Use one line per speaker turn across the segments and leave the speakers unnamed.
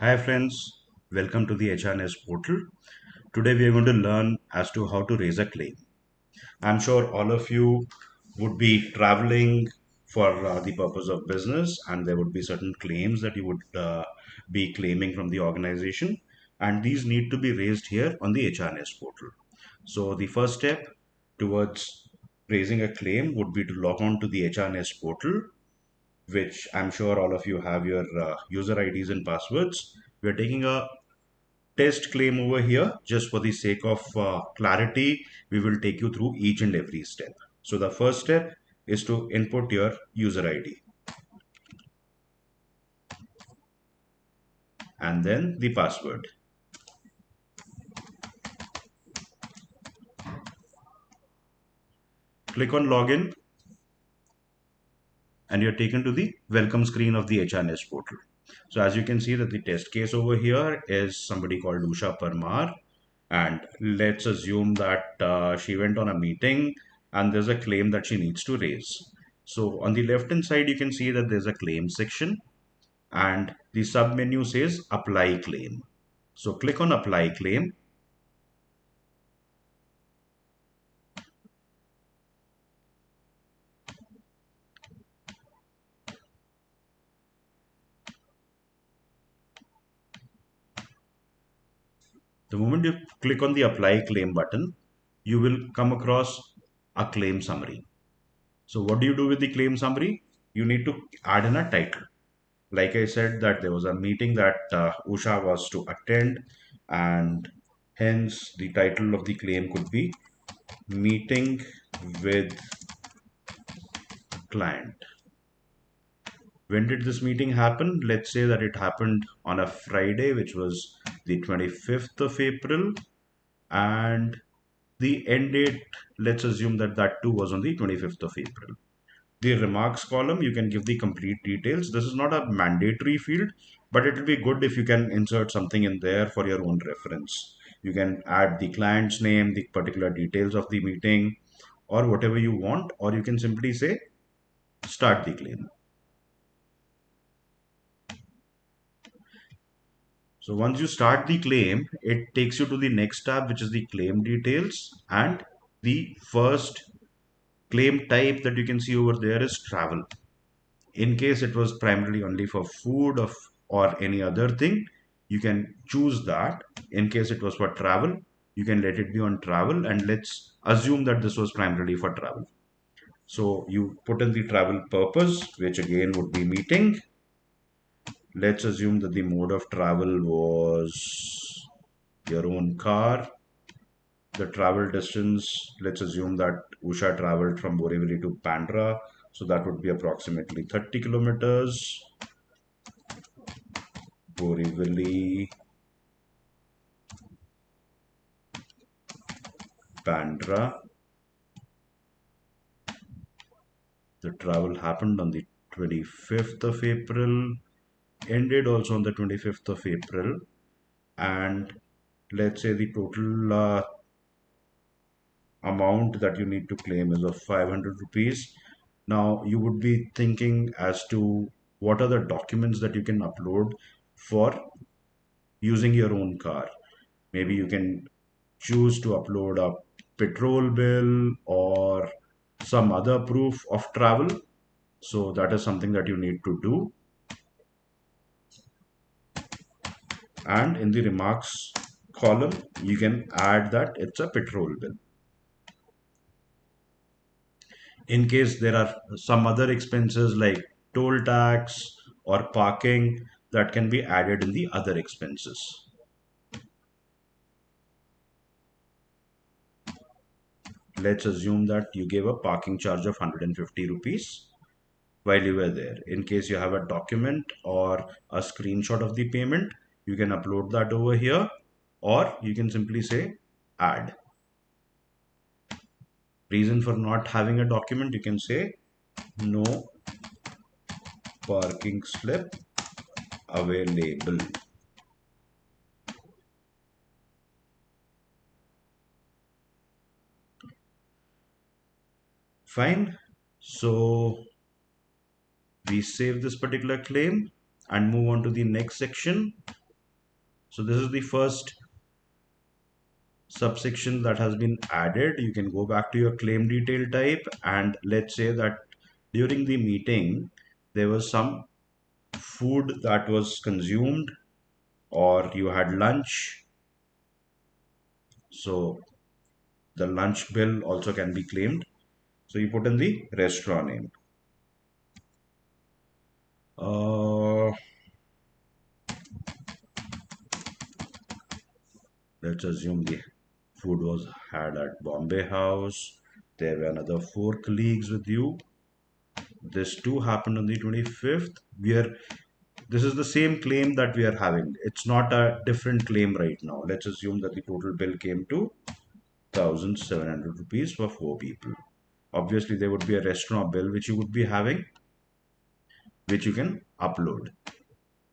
Hi friends, welcome to the HR Nest portal. Today we are going to learn as to how to raise a claim. I'm sure all of you would be traveling for the purpose of business, and there would be certain claims that you would be claiming from the organization, and these need to be raised here on the HR Nest portal. So the first step towards raising a claim would be to log on to the HR Nest portal, which I'm sure all of you have your user IDs and passwords. We're taking a test claim over here. Just for the sake of clarity, we will take you through each and every step. So the first step is to input your user ID and then the password. Click on login and you're taken to the welcome screen of the HNS portal. So as you can see that the test case over here is somebody called Usha Parmar, and let's assume that she went on a meeting and there's a claim that she needs to raise. So on the left hand side you can see that there's a claim section and the sub menu says apply claim. So click on apply claim. The moment you click on the apply claim button, you will come across a claim summary. So what do you do with the claim summary? You need to add in a title. Like I said, that there was a meeting that Usha was to attend, and hence the title of the claim could be meeting with client. When did this meeting happen? Let's say that it happened on a Friday, which was the 25th of April, and the end date, let's assume that that too was on the 25th of April. The remarks column, you can give the complete details. This is not a mandatory field, but it will be good if you can insert something in there for your own reference. You can add the client's name, the particular details of the meeting, or whatever you want, or you can simply say start the claim. So once you start the claim, it takes you to the next tab, which is the claim details. And the first claim type that you can see over there is travel. In case it was primarily only for food or any other thing, you can choose that. In case it was for travel, you can let it be on travel. And let's assume that this was primarily for travel. So you put in the travel purpose, which again would be meeting. Let's assume that the mode of travel was your own car. The travel distance, let's assume that Usha traveled from Borivali to Bandra. So that would be approximately 30 kilometers. Borivali, Bandra. The travel happened on the 25th of April, ended also on the 25th of April. And let's say the total amount that you need to claim is of 500 rupees. Now you would be thinking as to what are the documents that you can upload for using your own car. Maybe you can choose to upload a petrol bill or some other proof of travel. So that is something that you need to do. And in the remarks column, you can add that it's a petrol bill. In case there are some other expenses like toll tax or parking, that can be added in the other expenses. Let's assume that you gave a parking charge of 150 rupees while you were there. In case you have a document or a screenshot of the payment, you can upload that over here, or you can simply say add. Reason for not having a document, you can say no parking slip available. Fine. So we save this particular claim and move on to the next section. So this is the first subsection that has been added. You can go back to your claim detail type, and let's say that during the meeting there was some food that was consumed, or you had lunch. So the lunch bill also can be claimed. So you put in the restaurant name. Uh, let's assume the food was had at Bombay House. There were another four colleagues with you. This too happened on the 25th. We are This is the same claim that we are having. It's not a different claim right now. Let's assume that the total bill came to 1,700 rupees for four people. Obviously, there would be a restaurant bill which you would be having, which you can upload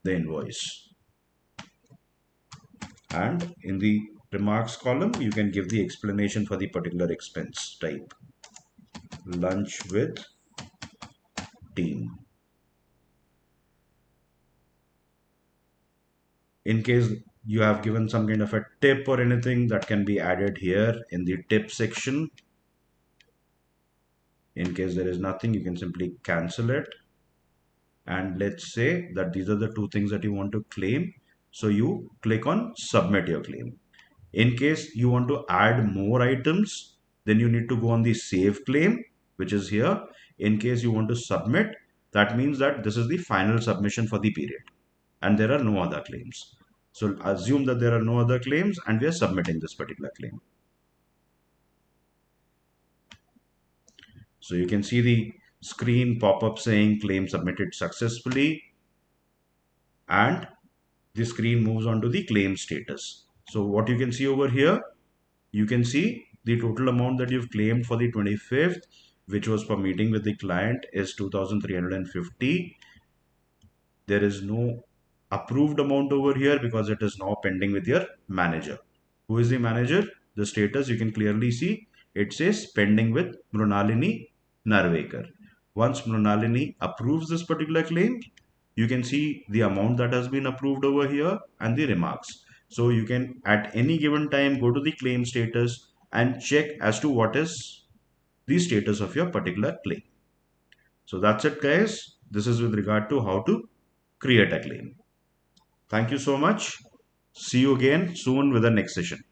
the invoice. And in the remarks column, you can give the explanation for the particular expense type. Lunch with team. In case you have given some kind of a tip or anything, that can be added here in the tip section. In case there is nothing, you can simply cancel it. And let's say that these are the two things that you want to claim. So you click on submit your claim. In case you want to add more items, then you need to go on the save claim, which is here. In case you want to submit, that means that this is the final submission for the period and there are no other claims. So assume that there are no other claims and we are submitting this particular claim. So you can see the screen pop up saying claim submitted successfully, and the screen moves on to the claim status. So what you can see over here, you can see the total amount that you've claimed for the 25th, which was for meeting with the client, is 2,350. There is no approved amount over here because it is now pending with your manager. Who is the manager? The status you can clearly see, it says pending with Mrunalini Narvekar. Once Mrunalini approves this particular claim, you can see the amount that has been approved over here and the remarks. So you can at any given time go to the claim status and check as to what is the status of your particular claim. So that's it, guys. This is with regard to how to create a claim. Thank you so much. See you again soon with the next session.